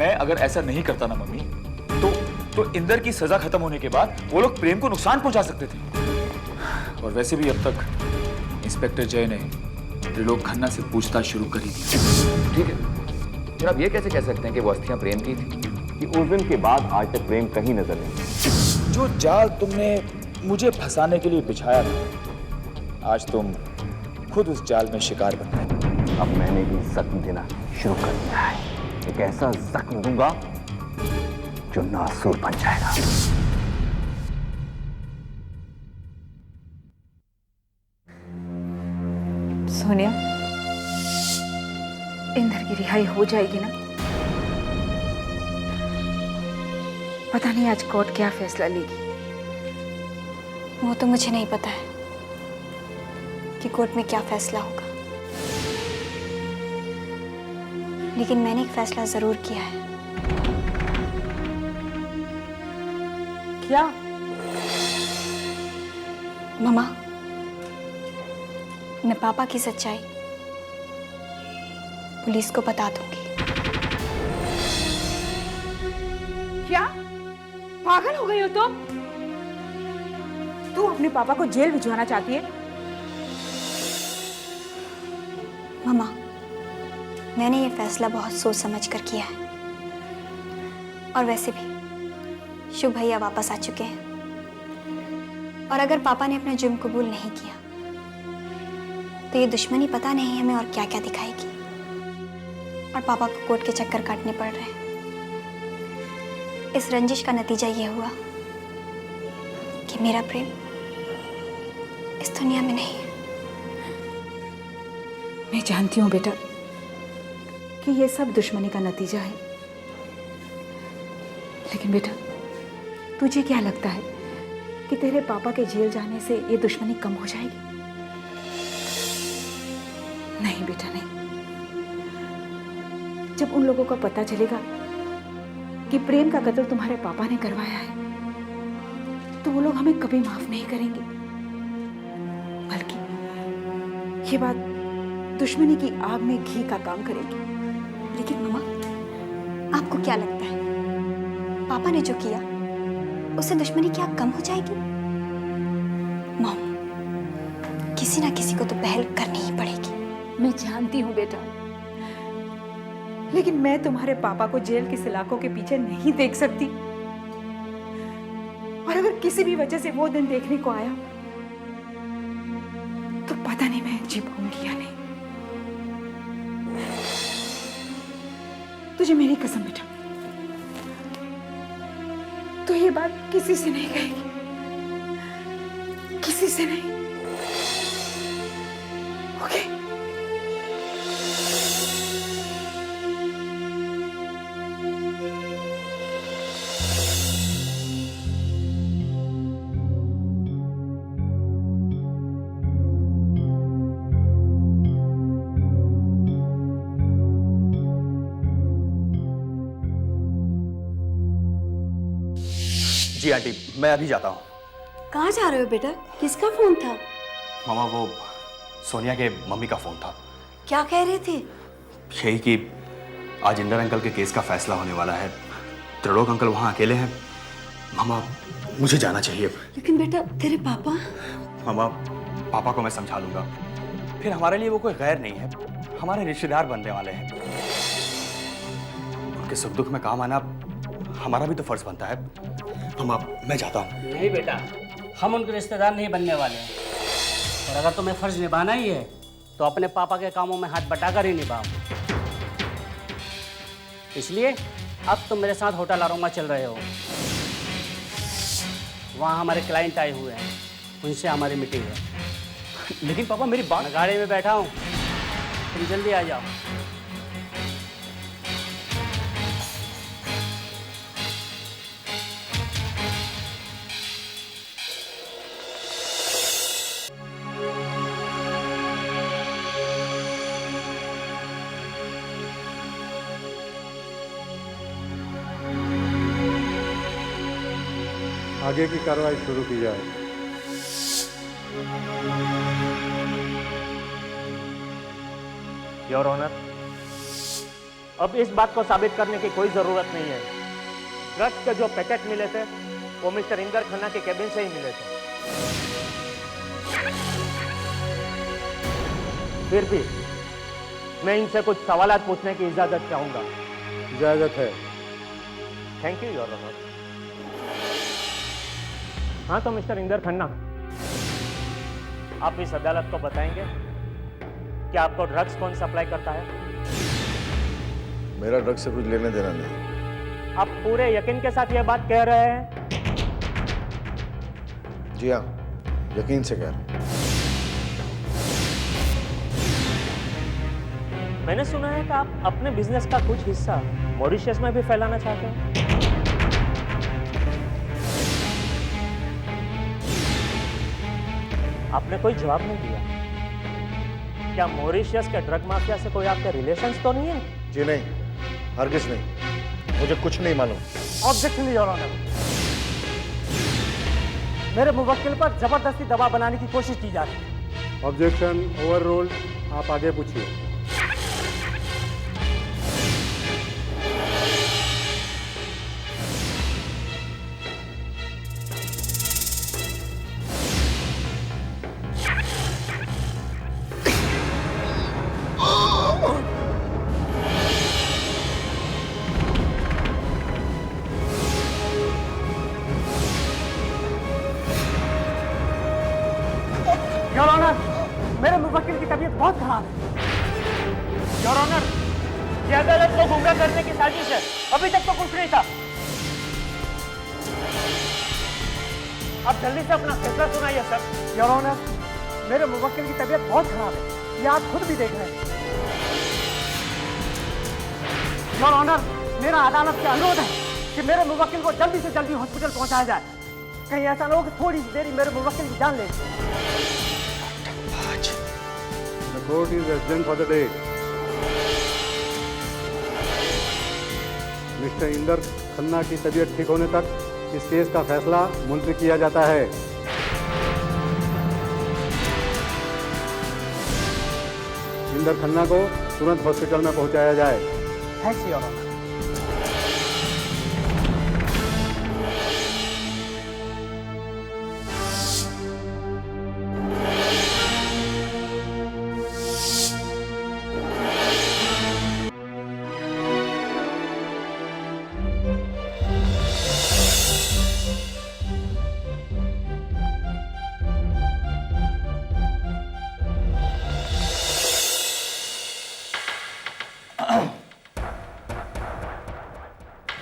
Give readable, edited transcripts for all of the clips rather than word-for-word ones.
मैं अगर ऐसा नहीं करता ना मम्मी, तो इंदर की सजा खत्म होने के बाद वो लोग प्रेम को नुकसान पहुंचा सकते थे। और वैसे भी अब तक इंस्पेक्टर जय ने त्रिलोक खन्ना से पूछताछ शुरू कर ही दी। ठीक है, फिर आप ये कैसे कह सकते हैं कि वो अस्थियां प्रेम की थी? कि उस दिन के बाद आज तक प्रेम कहीं नजर नहीं। जो जाल तुमने मुझे फंसाने के लिए बिछाया था, आज तुम खुद उस जाल में शिकार बन गए। अब मैंने भी जख्म देना शुरू कर दिया है। एक ऐसा जख्म दूंगा जो नासूर बन जाएगा। सोनिया, इंदर की रिहाई हो जाएगी ना? पता नहीं आज कोर्ट क्या फैसला लेगी। वो तो मुझे नहीं पता है कि कोर्ट में क्या फैसला होगा, लेकिन मैंने एक फैसला जरूर किया है। क्या? मम्मा, मैं पापा की सच्चाई पुलिस को बता दूंगी। क्या? पागल हो गई हो तुम? तू अपने पापा को जेल भिजवाना चाहती है? मम्मा, मैंने ये फैसला बहुत सोच समझ कर किया है। और वैसे भी शुभ भैया वापस आ चुके हैं, और अगर पापा ने अपना जुर्म कबूल नहीं किया तो ये दुश्मनी पता नहीं हमें और क्या क्या दिखाएगी। और पापा को कोर्ट के चक्कर काटने पड़ रहे हैं। इस रंजिश का नतीजा ये हुआ कि मेरा प्रेम इस दुनिया में नहीं है। मैं जानती हूँ बेटा कि ये सब दुश्मनी का नतीजा है, लेकिन बेटा तुझे क्या लगता है कि तेरे पापा के जेल जाने से ये दुश्मनी कम हो जाएगी? नहीं बेटा, नहीं। जब उन लोगों को पता चलेगा कि प्रेम का कत्ल तुम्हारे पापा ने करवाया है, तो वो लोग हमें कभी माफ नहीं करेंगे। बल्कि ये बात दुश्मनी की आग में घी का काम करेगी। लेकिन मम्मा, आपको क्या लगता है पापा ने जो किया उससे दुश्मनी की आग कम हो जाएगी? मॉम, किसी ना किसी को तो पहल करनी ही पड़ेगी। मैं जानती हूँ बेटा, लेकिन मैं तुम्हारे पापा को जेल की सलाखों के पीछे नहीं देख सकती। और अगर किसी भी वजह से वो दिन देखने को आया तो पता नहीं मैं जी पाऊंगी या नहीं। तुझे मेरी कसम बेटा, तो ये बात किसी से नहीं कहेगी, किसी से नहीं। ओके? जी आंटी, मैं अभी जाता हूँ। कहाँ जा रहे हो बेटा? किसका फोन था? मामा, वो सोनिया के मम्मी का फोन था। क्या कह रहे थे? यही कि आज इंदर अंकल के केस का फैसला होने वाला है। त्रिलोक अंकल वहाँ अकेले हैं। मामा, मुझे जाना चाहिए। लेकिन बेटा, तेरे पापा? मामा, पापा को मैं समझा लूंगा। फिर हमारे लिए वो कोई गैर नहीं है, हमारे रिश्तेदार बनने वाले हैं। उनके सुख दुख में काम आना हमारा भी तो फर्ज बनता है। मामा, मैं जाता हूँ। नहीं बेटा, हम उनके रिश्तेदार नहीं बनने वाले हैं। और अगर तुम्हें फर्ज निभाना ही है तो अपने पापा के कामों में हाथ बटाकर ही निभाओ। इसलिए अब तुम मेरे साथ होटल अरोमा चल रहे हो। वहाँ हमारे क्लाइंट आए हुए हैं, उनसे हमारी मीटिंग है। लेकिन पापा, मेरी बात। मैं गाड़ी में बैठा हूँ, तुम जल्दी आ जाओ। आगे की कार्रवाई शुरू की जाए। योर ऑनर, अब इस बात को साबित करने की कोई जरूरत नहीं है। ड्रग्स के जो पैकेट मिले थे वो मिस्टर इंदर खन्ना के केबिन से ही मिले थे। फिर भी मैं इनसे कुछ सवालात पूछने की इजाजत चाहूंगा। इजाजत है। Thank you your honour. हाँ तो मिस्टर इंदर खन्ना, आप इस अदालत को बताएंगे कि आपको ड्रग्स कौन सप्लाई करता है? मेरा ड्रग्स से कुछ लेने देना नहीं। आप पूरे यकीन के साथ यह बात कह रहे हैं? जी हाँ, यकीन से कह रहा हूं। मैंने सुना है कि आप अपने बिजनेस का कुछ हिस्सा मॉरिशस में भी फैलाना चाहते हैं। आपने कोई जवाब नहीं दिया। क्या मॉरिशस के ड्रग माफिया से कोई आपके रिलेशंस तो नहीं है? जी नहीं, हरगिज नहीं, मुझे कुछ नहीं मालूम। Objection your honour. मेरे मुवक्किल पर जबरदस्ती दबाव बनाने की कोशिश की जा रही है। Objection over ruled. आप आगे पूछिए। योर ऑनर, मेरे मुवक्किल की तबीयत बहुत खराब है। योर ऑनर, ये अदालत को गुमराह करने की साजिश है। अभी तक तो कुछ नहीं था। आप जल्दी से अपना फैसला सुनाइए सर। योर ऑनर, मेरे मुवक्किल की तबीयत बहुत खराब है, ये आप खुद भी देख रहे हैं। योर ऑनर, मेरा अदालत से अनुरोध है कि मेरे मुवक्किल को जल्दी से जल्दी हॉस्पिटल पहुंचाया जाए। कहीं ऐसा ना हो कि थोड़ी देरी मेरे मुवक्किल की जान ले। The court is adjourned for the day. Mister Inder Khanna की तबीयत ठीक होने तक इस केस का फैसला मुलतवी किया जाता है। इंदर खन्ना को तुरंत हॉस्पिटल में पहुंचाया जाए। Thanks your honour.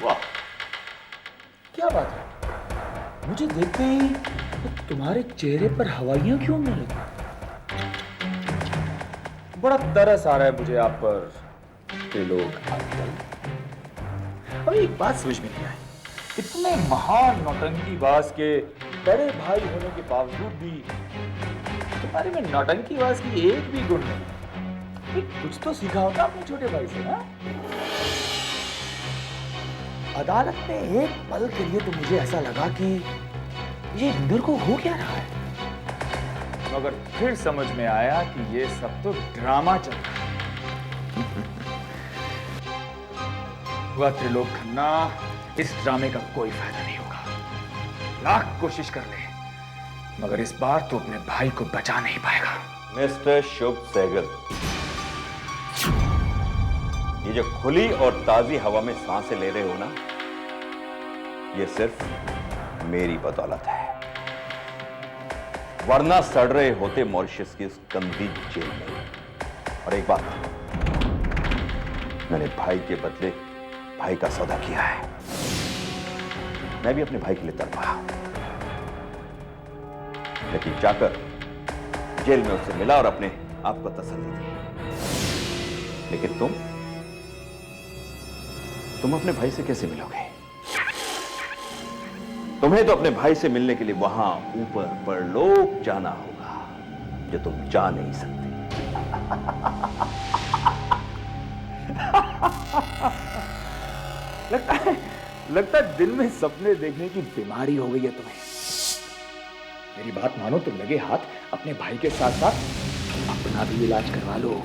वाह, क्या बात है? मुझे देखते ही तुम्हारे चेहरे पर हवाइयां क्यों उड़ने लगी? बड़ा तरस आ रहा है मुझे आप पर त्रिलोक अंकल। अब एक बात समझ में नहीं आई, इतने महान नौटंकीबाज के बड़े भाई होने के बावजूद भी तुम्हारे में नौटंकीबाज की एक भी गुण नहीं। कुछ तो सीखा होगा अपने छोटे भाई से ना? अदालत में एक पल के लिए तो मुझे ऐसा लगा कि ये इंदर को हो क्या रहा है, मगर फिर समझ में आया कि ये सब तो ड्रामा चल रहा है। वह त्रिलोक खन्ना, इस ड्रामे का कोई फायदा नहीं होगा। लाख कोशिश कर ले, मगर इस बार तो अपने भाई को बचा नहीं पाएगा। मिस्टर शुभ सहगल, ये जो खुली और ताजी हवा में सांसें ले रहे हो ना, ये सिर्फ मेरी बदौलत है, वरना सड़ रहे होते मॉरिशस की उस गंदी जेल में। और एक बात, मैंने भाई के बदले भाई का सौदा किया है। मैं भी अपने भाई के लिए तड़पा, लेकिन जाकर जेल में उससे मिला और अपने आप को तसल्ली दी। लेकिन तुम अपने भाई से कैसे मिलोगे? तुम्हें तो अपने भाई से मिलने के लिए वहां ऊपर परलोक जाना होगा, जो तुम जा नहीं सकते। लगता है दिल में सपने देखने की बीमारी हो गई है तुम्हें। मेरी बात मानो तो लगे हाथ अपने भाई के साथ साथ अपना भी इलाज करवा लो।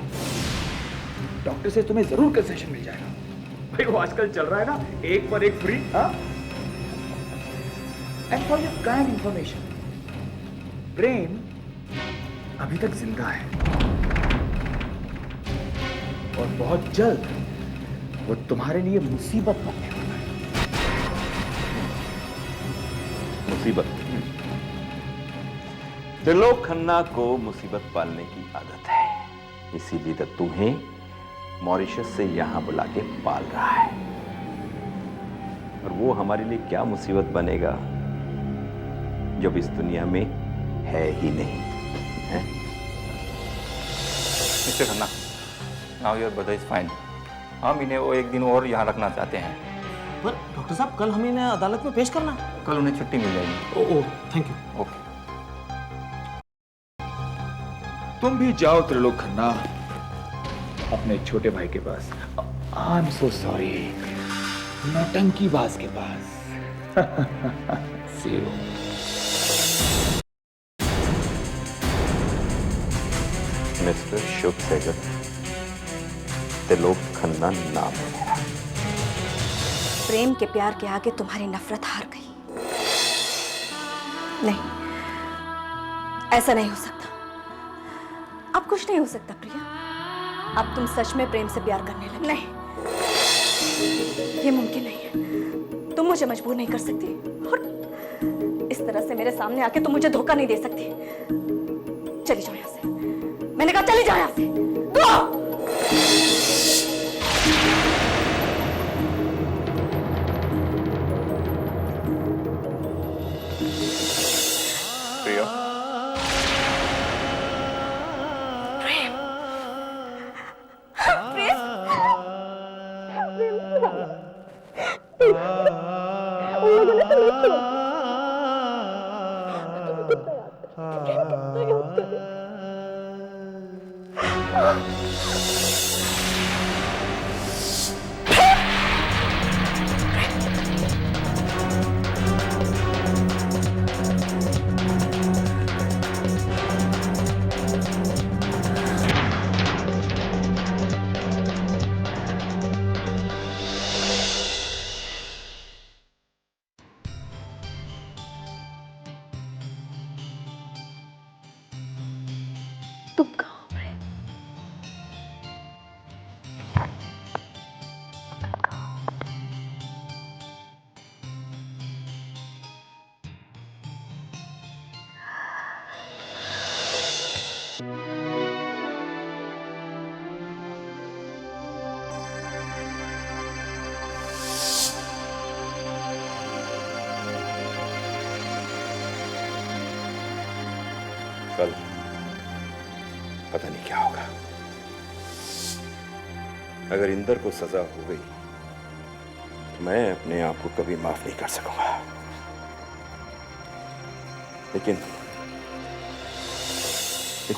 डॉक्टर से तुम्हें जरूर कंसेशन मिल जाएगा। भाई वो आजकल चल रहा है ना, एक पर एक free. And for your kind information, प्रेम अभी तक जिंदा है और बहुत जल्द वो तुम्हारे लिए मुसीबत बनने वाला है। मुसीबत? त्रिलोक खन्ना को मुसीबत पालने की आदत है, इसीलिए तो तुम्हें मॉरिशस से यहां बुला के पाल रहा है। और वो हमारे लिए क्या मुसीबत बनेगा जब इस दुनिया में है ही नहीं है? Mister Khanna, now your brother is fine. हम इन्हें वो एक दिन और यहाँ रखना चाहते हैं। पर डॉक्टर साहब, कल हमें इन्हें अदालत में पेश करना है। कल उन्हें छुट्टी मिल जाएगी। ओह, थैंक यू। ओके। तुम भी जाओ त्रिलोक खन्ना अपने छोटे भाई के पास। आई एम सो सॉरी, नौटंकी बाज के पास। See you. मिस्टर शुभ सेगर, त्रिलोक खन्ना नाम है मेरा। प्रेम के प्यार के आगे तुम्हारी नफरत हार गई। नहीं, ऐसा नहीं हो सकता। अब कुछ नहीं हो सकता प्रिया। अब तुम सच में प्रेम से प्यार करने लगी। नहीं, ये मुमकिन नहीं है। तुम मुझे मजबूर नहीं कर सकती और इस तरह से मेरे सामने आके तुम मुझे धोखा नहीं दे सकती। चली जाओ यहां से। मैंने कहा चली जाओ यहां से। गो! प्रिया, तुम कहाँ हो? कल पता नहीं क्या होगा। अगर इंदर को सजा हो गई तो मैं अपने आप को कभी माफ नहीं कर सकूंगा। लेकिन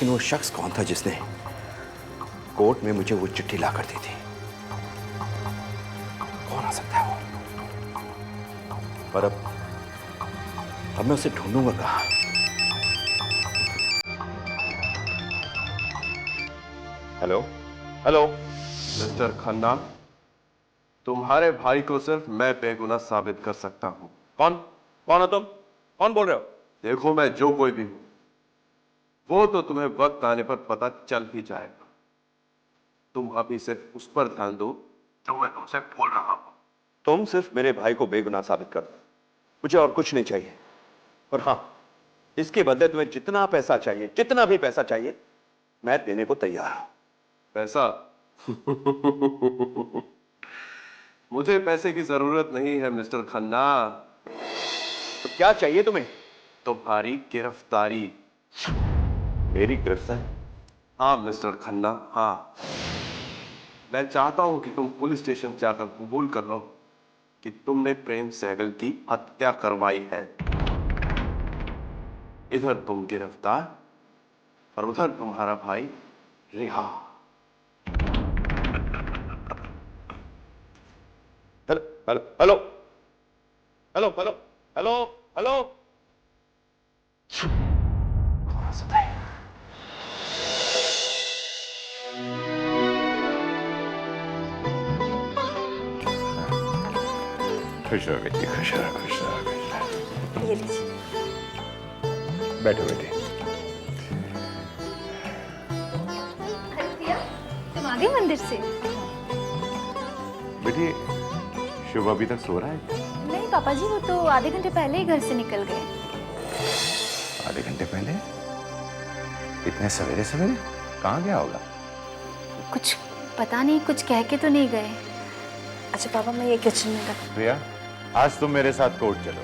वो शख्स कौन था जिसने कोर्ट में मुझे वो चिट्ठी ला कर दी थी? कौन आ सकता है वो? पर अब मैं उसे ढूंढूंगा कहां? Hello hello. मिस्टर खन्ना, तुम्हारे भाई को सिर्फ मैं बेगुनाह साबित कर सकता हूं। कौन हो तुम? कौन बोल रहे हो? देखो, मैं जो कोई भी हूं वो तो तुम्हें वक्त आने पर पता चल ही जाएगा। तुम अभी सिर्फ उस पर ध्यान दो जो मैं तुमसे बोल रहा हूं। तुम सिर्फ मेरे भाई को बेगुनाह साबित कर दो, मुझे और कुछ नहीं चाहिए। और हाँ, इसके बदले तुम्हें जितना पैसा चाहिए, जितना भी पैसा चाहिए, मैं देने को तैयार हूं। पैसा? मुझे पैसे की जरूरत नहीं है मिस्टर खन्ना। तो क्या चाहिए तुम्हें? तुम्हारी गिरफ्तारी। मेरी गिरफ्तारी? हाँ मिस्टर खन्ना, हाँ। मैं चाहता हूं कि तुम पुलिस स्टेशन जाकर कबूल कर लो कि तुमने प्रेम सहगल की हत्या करवाई है। इधर तुम गिरफ्तार और उधर तुम्हारा भाई रिहा। Hello hello hello hello hello hello hello. खुश रहो बेटी, खुश रहो, खुश रहो, खुश रहो। ये लीजिए। बैठो बेटी। तुम आ गए मंदिर से? बेटी शुभ अभी तक सो रहा है? नहीं पापा जी, वो तो आधे घंटे पहले ही घर से निकल गए। आधे घंटे पहले? इतने सवेरे सवेरे कहाँ गया होगा? कुछ पता नहीं, कुछ कह के तो नहीं गए। अच्छा पापा, मैं ये किचन में रख। प्रिया, आज तुम मेरे साथ कोर्ट चलो।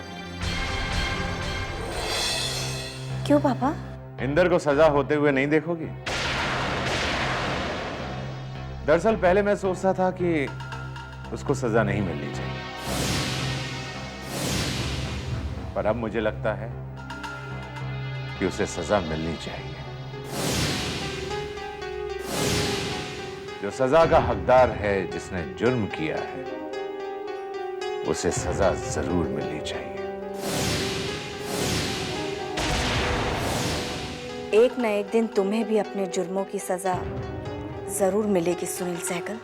क्यों पापा? इंदर को सजा होते हुए नहीं देखोगी? दरअसल पहले मैं सोचता था कि उसको सजा नहीं मिलनी चाहिए, पर अब मुझे लगता है कि उसे सजा मिलनी चाहिए। जो सजा का हकदार है, जिसने जुर्म किया है, उसे सजा जरूर मिलनी चाहिए। एक न एक दिन तुम्हें भी अपने जुर्मों की सजा जरूर मिलेगी सुनील सहगल।